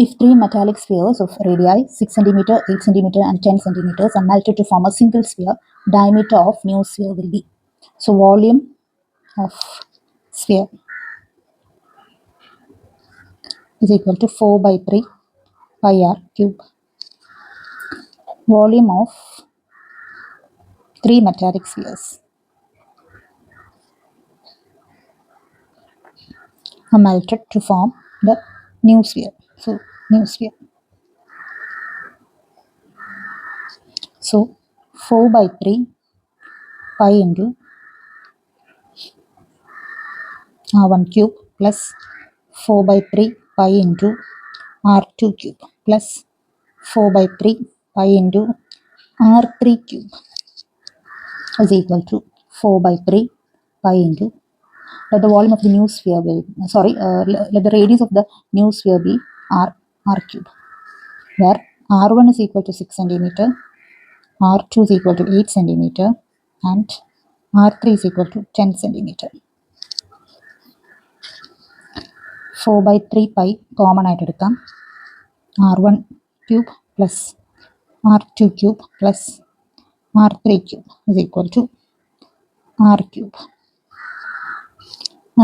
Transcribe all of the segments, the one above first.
If three metallic spheres of radii 6 cm, 8 cm, and 10 centimeters are melted to form a single sphere, diameter of new sphere will be. So volume of sphere is equal to 4 by 3 pi r cube. Volume of three metallic spheres are melted to form the new sphere. So new sphere. So 4 by 3 pi into r1 cube plus 4 by 3 pi into r2 cube plus 4 by 3 pi into r3 cube is equal to 4 by 3 pi into, let the volume of the new sphere will, let the radius of the new sphere be r cube, where r1 is equal to 6 centimeter, r2 is equal to 8 centimeter, and r3 is equal to 10 centimeter. 4 by 3 pi common ആയിട്ട് എടുക്കാം. r1 cube plus r2 cube plus r3 cube is equal to r cube.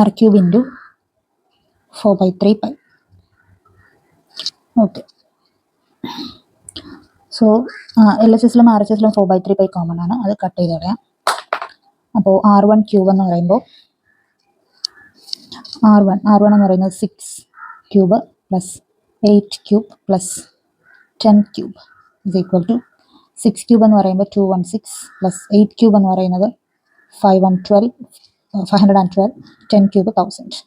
r cube into 4 by 3 pi. Okay. So L H എസിലും R H എസിലും 4 by 3 pi common ആണ്, അത് cut ചെയ്ത് കളയാം. അപ്പോൾ r1 cube എന്ന് പറയുമ്പോൾ r1 എന്ന് പറയുന്നത് 6 cube plus 8 cube plus 10 cube is equal to 6 cube എന്ന് പറയുമ്പോൾ 216 പ്ലസ് 8 ക്യൂബ് എന്ന് പറയുന്നത് 512 10 ക്യൂബ് 1000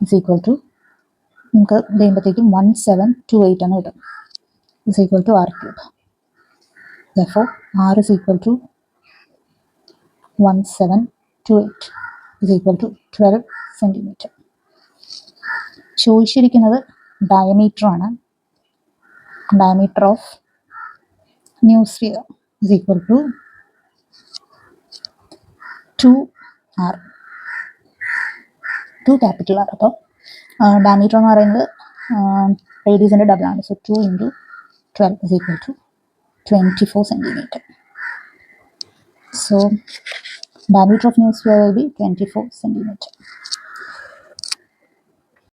ഇസ് ഈക്വൽ ടു നമുക്ക് ചെയ്യുമ്പോഴത്തേക്കും 1728 എന്ന് കിട്ടും. is equal to r cube. Therefore, r is equal to 1728 is equal to 12 centimeter. ചോദിച്ചിരിക്കുന്നത് ഡയമീറ്റർ ആണ്. Diameter of new sphere is equal to 2r. 2 capital R. അപ്പോൾ diameter എന്ന് പറയുന്നത് റേഡിയസിൻ്റെ ഡബിൾ ആണ്. So 2 into 12 is equal to 24 centimeter. So diameter of new sphere will be 24 centimeter.